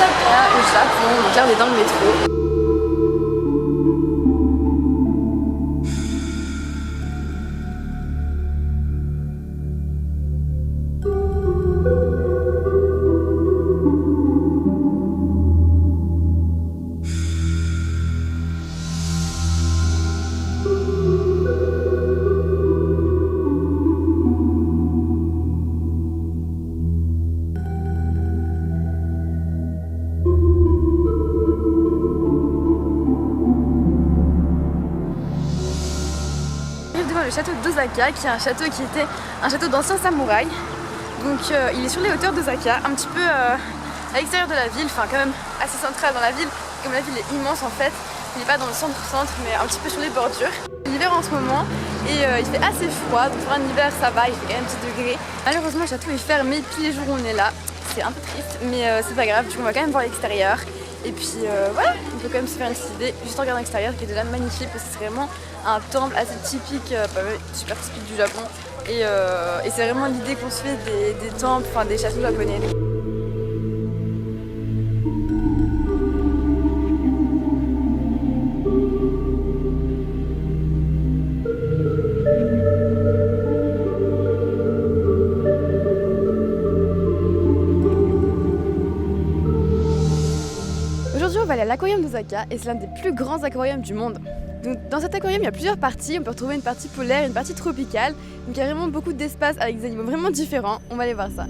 Osaka, au Japon, donc là on est dans le métro. Le château d'Osaka, qui est un château qui était un château d'anciens samouraïs. Donc il est sur les hauteurs d'Osaka, un petit peu à l'extérieur de la ville, enfin quand même assez central dans la ville. Comme la ville est immense en fait, il n'est pas dans le centre-centre mais un petit peu sur les bordures. L'hiver en ce moment et il fait assez froid, donc pour un hiver ça va, il fait quand même 10 degrés. Malheureusement le château est fermé tous les jours où on est là, c'est un peu triste mais c'est pas grave, du coup on va quand même voir l'extérieur. Et puis voilà, on peut quand même se faire une petite idée juste en regardant l'extérieur qui est déjà magnifique parce que c'est vraiment un temple assez typique, super typique du Japon. Et c'est vraiment l'idée qu'on se fait des temples, enfin des châteaux japonais. Aujourd'hui on va aller à l'aquarium d'Osaka et c'est l'un des plus grands aquariums du monde. Donc, dans cet aquarium il y a plusieurs parties, on peut retrouver une partie polaire, une partie tropicale, donc il y a vraiment beaucoup d'espace avec des animaux vraiment différents, on va aller voir ça.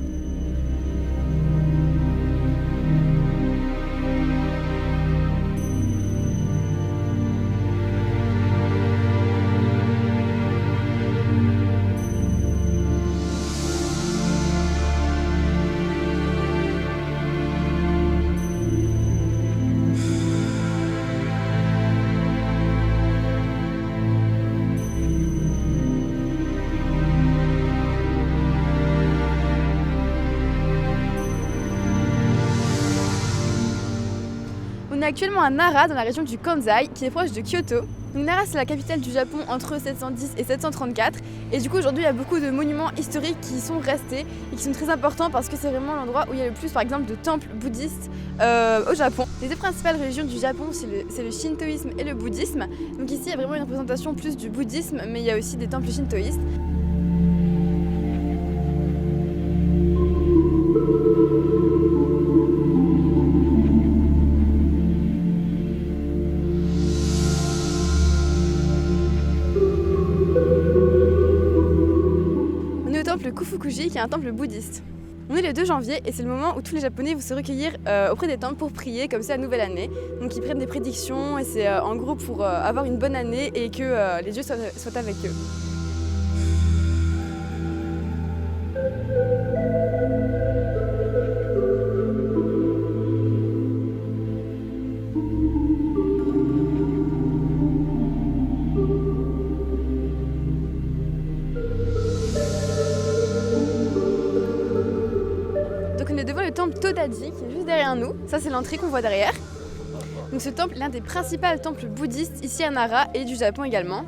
On est actuellement à Nara, dans la région du Kansai, qui est proche de Kyoto. Donc Nara, c'est la capitale du Japon entre 710 et 734. Et du coup, aujourd'hui, il y a beaucoup de monuments historiques qui sont restés et qui sont très importants parce que c'est vraiment l'endroit où il y a le plus, par exemple, de temples bouddhistes au Japon. Les deux principales religions du Japon, c'est le shintoïsme et le bouddhisme. Donc ici, il y a vraiment une représentation plus du bouddhisme, mais il y a aussi des temples shintoïstes. Le Kufukuji qui est un temple bouddhiste. On est le 2 janvier et c'est le moment où tous les Japonais vont se recueillir auprès des temples pour prier comme c'est la nouvelle année. Donc ils prennent des prédictions et c'est en gros pour avoir une bonne année et que les dieux soient avec eux. Donc on est devant le temple Todaji qui est juste derrière nous, ça c'est l'entrée qu'on voit derrière. Donc ce temple est l'un des principaux temples bouddhistes ici à Nara et du Japon également.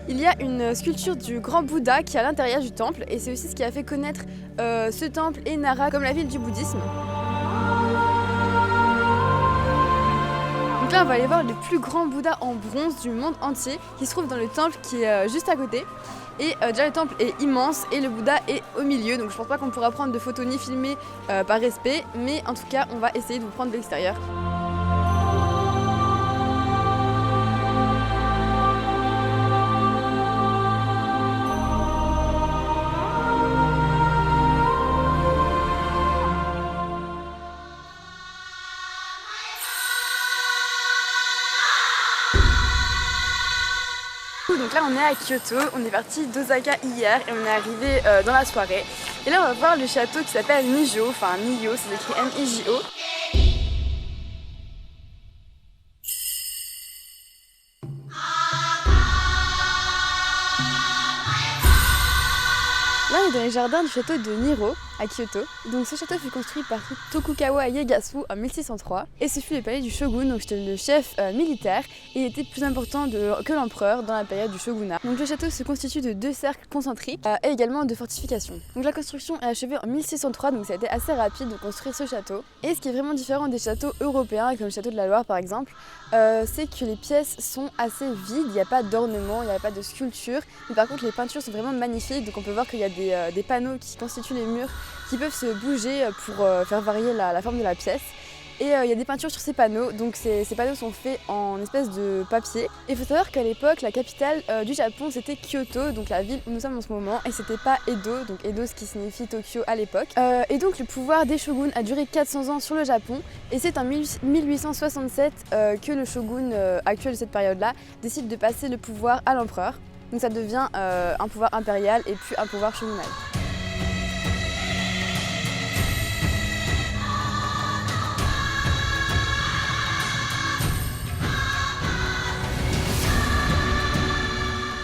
Il y a une sculpture du grand Bouddha qui est à l'intérieur du temple et c'est aussi ce qui a fait connaître ce temple et Nara comme la ville du bouddhisme. Donc là on va aller voir le plus grand Bouddha en bronze du monde entier qui se trouve dans le temple qui est juste à côté. Et déjà le temple est immense et le Bouddha est au milieu, donc je pense pas qu'on pourra prendre de photos ni filmer par respect, mais en tout cas on va essayer de vous prendre de l'extérieur. Donc là on est à Kyoto, on est parti d'Osaka hier et on est arrivé dans la soirée. Et là on va voir le château qui s'appelle Nijo, enfin Nijo, c'est écrit M-I-J-O. Là on est dans les jardins du château de Niro. à Kyoto. Donc ce château fut construit par Tokugawa Ieyasu en 1603 et ce fut le palais du shogun, donc c'était le chef militaire, et il était plus important que l'empereur dans la période du shogunat. Donc le château se constitue de 2 cercles concentriques et également de fortifications. Donc la construction est achevée en 1603, donc ça a été assez rapide de construire ce château. Et ce qui est vraiment différent des châteaux européens, comme le château de la Loire par exemple, c'est que les pièces sont assez vides, il n'y a pas d'ornement, il n'y a pas de sculpture, mais par contre les peintures sont vraiment magnifiques, donc on peut voir qu'il y a des panneaux qui constituent les murs qui peuvent se bouger pour faire varier la forme de la pièce. Et il y a des peintures sur ces panneaux, donc ces panneaux sont faits en espèce de papier. Et il faut savoir qu'à l'époque, la capitale du Japon c'était Kyoto, donc la ville où nous sommes en ce moment, et c'était pas Edo, donc Edo ce qui signifie Tokyo à l'époque. Et donc le pouvoir des shoguns a duré 400 ans sur le Japon, et c'est en 1867 que le shogun actuel de cette période-là décide de passer le pouvoir à l'empereur. Donc ça devient un pouvoir impérial et puis un pouvoir shogunal.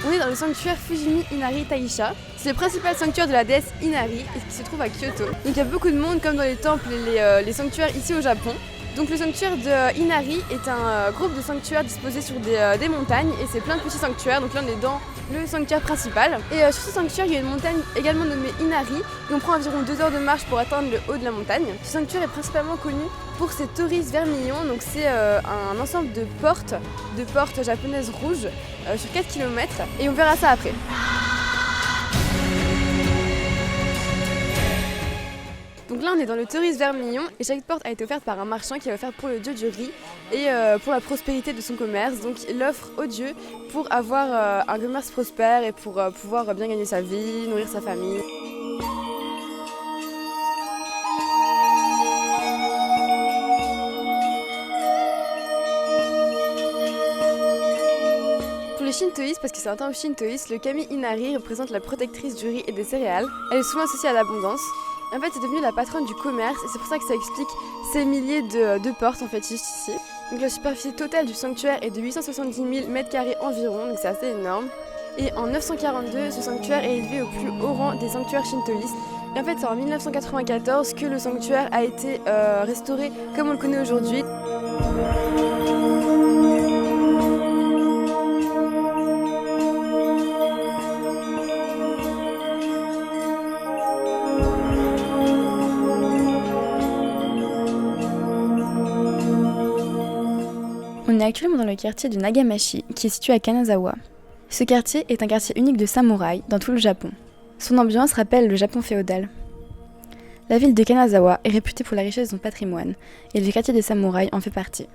On est dans le sanctuaire Fujimi Inari Taisha. C'est le principal sanctuaire de la déesse Inari et qui se trouve à Kyoto. Donc il y a beaucoup de monde comme dans les temples et les sanctuaires ici au Japon. Donc le sanctuaire de Inari est un groupe de sanctuaires disposés sur des montagnes et c'est plein de petits sanctuaires. Donc là on est dans le sanctuaire principal. Et sur ce sanctuaire il y a une montagne également nommée Inari et on prend environ 2 heures de marche pour atteindre le haut de la montagne. Ce sanctuaire est principalement connu pour ses torii vermillons. Donc c'est un ensemble de portes japonaises rouges sur 4 km et on verra ça après. Donc là on est dans le torii vermillon et chaque porte a été offerte par un marchand qui a offert pour le dieu du riz et pour la prospérité de son commerce. Donc il offre au dieu pour avoir un commerce prospère et pour pouvoir bien gagner sa vie, nourrir sa famille. Pour les shintoïstes, parce que c'est un temple shintoïste, le kami Inari représente la protectrice du riz et des céréales. Elle est souvent associée à l'abondance. En fait, c'est devenu la patronne du commerce et c'est pour ça que ça explique ces milliers de portes en fait juste ici. Donc la superficie totale du sanctuaire est de 870 000 m² environ, donc c'est assez énorme. Et en 942, ce sanctuaire est élevé au plus haut rang des sanctuaires shintoïstes. Et en fait, c'est en 1994 que le sanctuaire a été restauré comme on le connaît aujourd'hui. On est actuellement dans le quartier de Nagamashi, qui est situé à Kanazawa. Ce quartier est un quartier unique de samouraïs dans tout le Japon. Son ambiance rappelle le Japon féodal. La ville de Kanazawa est réputée pour la richesse de son patrimoine, et le quartier des samouraïs en fait partie.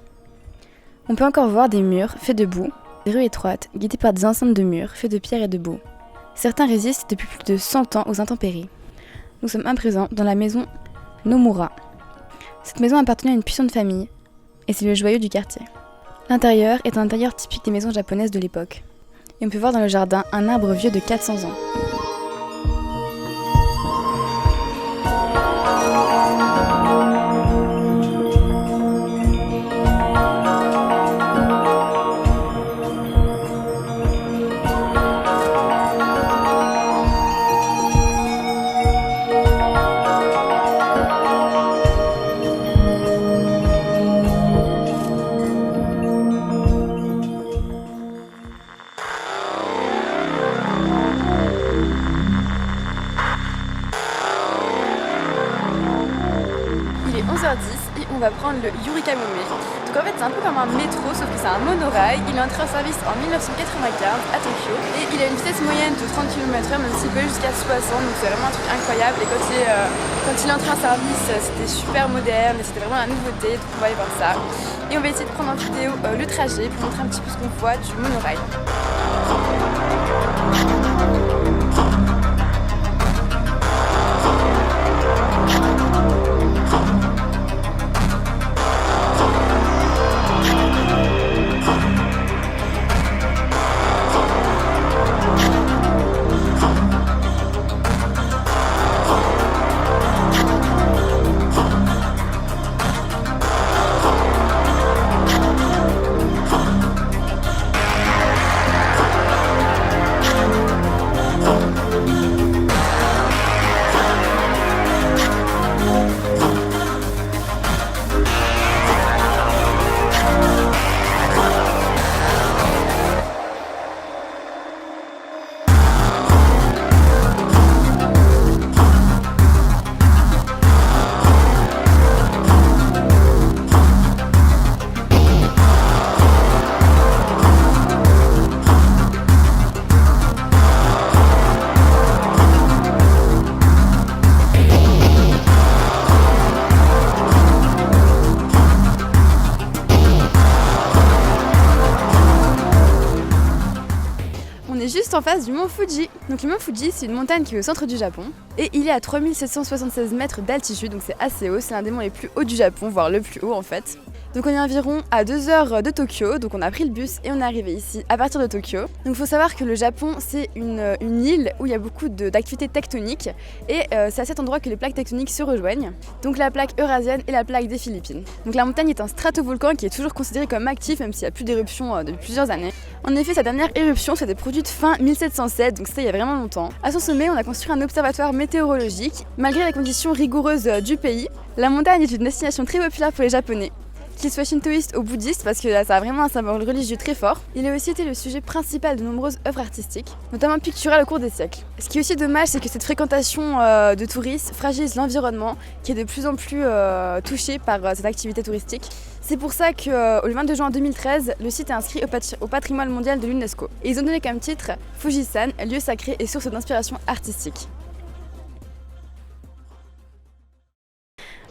On peut encore voir des murs faits de boue, des rues étroites, guidées par des enceintes de murs faits de pierre et de boue. Certains résistent depuis plus de 100 ans aux intempéries. Nous sommes à présent dans la maison Nomura. Cette maison appartenait à une puissante famille, et c'est le joyau du quartier. L'intérieur est un intérieur typique des maisons japonaises de l'époque. Et on peut voir dans le jardin un arbre vieux de 400 ans. Et on va prendre le Yurikamome. Donc en fait c'est un peu comme un métro sauf que c'est un monorail. Il est entré en service en 1995 à Tokyo et il a une vitesse moyenne de 30 km/h même s'il peut aller jusqu'à 60, donc c'est vraiment un truc incroyable. Et quand il est entré en service c'était super moderne et c'était vraiment la nouveauté, donc on va aller voir ça. Et on va essayer de prendre en vidéo le trajet pour montrer un petit peu ce qu'on voit du monorail. juste en face du mont Fuji. Donc le mont Fuji, c'est une montagne qui est au centre du Japon et il est à 3776 mètres d'altitude, donc c'est assez haut, c'est l'un des monts les plus hauts du Japon, voire le plus haut en fait. Donc on est environ à 2 heures de Tokyo, donc on a pris le bus et on est arrivé ici à partir de Tokyo. Donc il faut savoir que le Japon c'est une île où il y a beaucoup d'activités tectoniques et c'est à cet endroit que les plaques tectoniques se rejoignent. Donc la plaque eurasienne et la plaque des Philippines. Donc la montagne est un stratovolcan qui est toujours considéré comme actif même s'il n'y a plus d'éruption depuis plusieurs années. En effet, sa dernière éruption s'était produite fin 1707, donc c'était il y a vraiment longtemps. À son sommet, on a construit un observatoire météorologique. Malgré les conditions rigoureuses du pays, la montagne est une destination très populaire pour les Japonais. Qu'il soit shintoïste ou bouddhiste, parce que ça a vraiment un symbole religieux très fort. Il a aussi été le sujet principal de nombreuses œuvres artistiques, notamment picturales au cours des siècles. Ce qui est aussi dommage, c'est que cette fréquentation de touristes fragilise l'environnement, qui est de plus en plus touché par cette activité touristique. C'est pour ça qu'au 22 juin 2013, le site est inscrit au patrimoine mondial de l'UNESCO. Et ils ont donné comme titre Fujisan, lieu sacré et source d'inspiration artistique.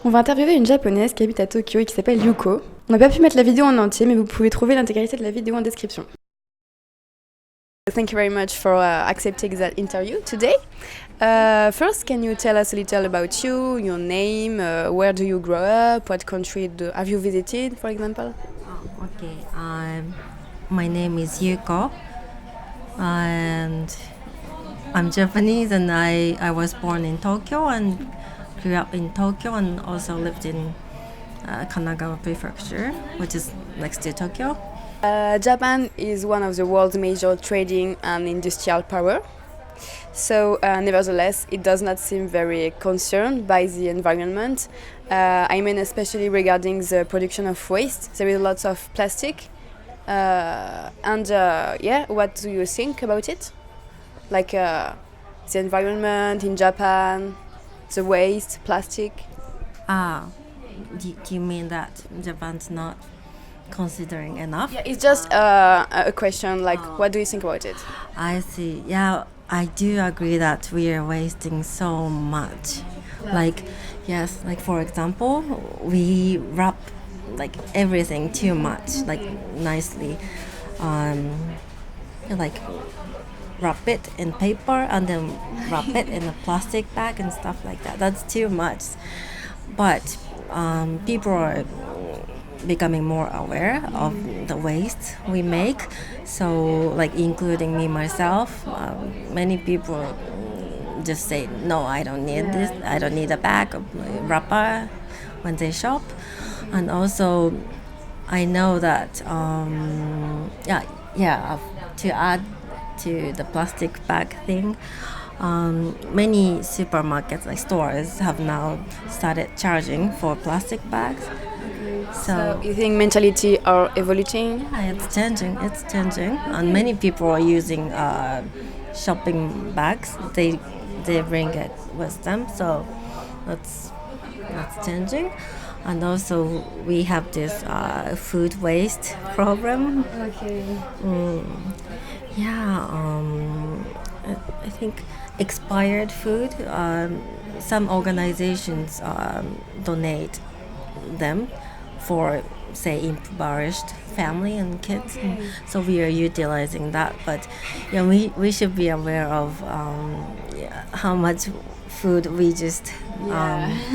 On va interviewer une japonaise qui habite à Tokyo et qui s'appelle Yuko. On n'a pas pu mettre la vidéo en entier, mais vous pouvez trouver l'intégralité de la vidéo en description. Thank you very much for accepting that interview today. First, can you tell us a little about you, your name, where do you grow up, what country have you visited, for example? Okay, my name is Yuko, and I'm Japanese, and I was born in Tokyo and grew up in Tokyo, and also lived in Kanagawa Prefecture, which is next to Tokyo. Japan is one of the world's major trading and industrial power. So, nevertheless, it does not seem very concerned by the environment. I mean, especially regarding the production of waste. There is lots of plastic. Yeah, what do you think about it? Like the environment in Japan, the waste, plastic? Do you mean that Japan's not considering enough? Yeah, it's just a question, like, what do you think about it? I see. Yeah, I do agree that we are wasting so much. Like, yes, like for example, we wrap like everything too much, like nicely. Like wrap it in paper and then wrap it in a plastic bag and stuff like that. That's too much. But people are becoming more aware of the waste we make. So, like, including me myself, many people just say, no, I don't need this. I don't need a bag of wrapper when they shop. And also, I know that, to add to the plastic bag thing, many supermarkets, like stores, have now started charging for plastic bags. So you think mentality are evolving? Yeah, it's changing, and many people are using shopping bags. They bring it with them, so that's changing. And also we have this food waste problem. Okay. I think expired food, some organizations donate them for, say, impoverished family and kids. So we are utilizing that. But yeah, we should be aware of how much food we just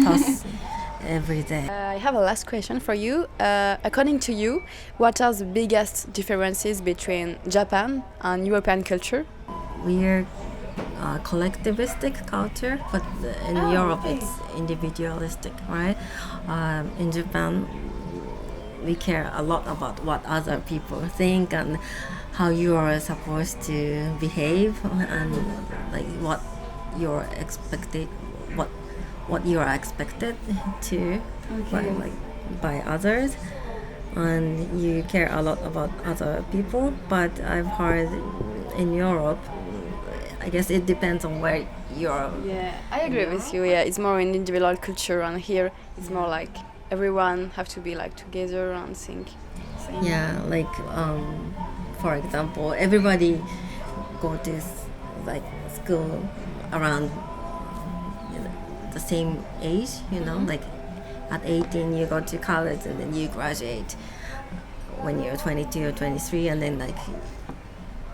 toss every day. I have a last question for you. According to you, what are the biggest differences between Japan and European culture? We are collectivistic culture, but in Europe it's individualistic, right? In Japan, we care a lot about what other people think and how you are supposed to behave, and like what you're expected to by others, and you care a lot about other people. But I've heard in Europe, I guess it depends on where you're. Yeah, I agree with you. Yeah, it's more an individual culture, and here it's more like everyone have to be like together and think. Yeah, like for example, everybody go to like school around the same age. Like at 18 you go to college and then you graduate when you're 22 or 23, and then like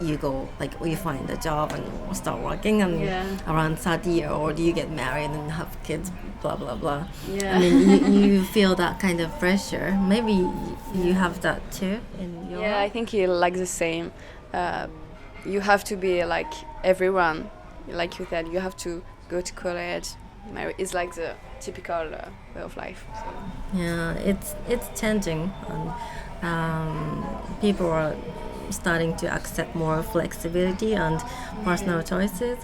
you go like you find a job and start working and Yeah. around 30 or do you get married and have kids, blah blah blah. Yeah. I mean, you feel that kind of pressure. Maybe you have that too in your Yeah, I think it's like the same. You have to be like everyone, like you said. You have to go to college. It's like the typical way of life. So. Yeah, it's changing, and people are starting to accept more flexibility and personal choices.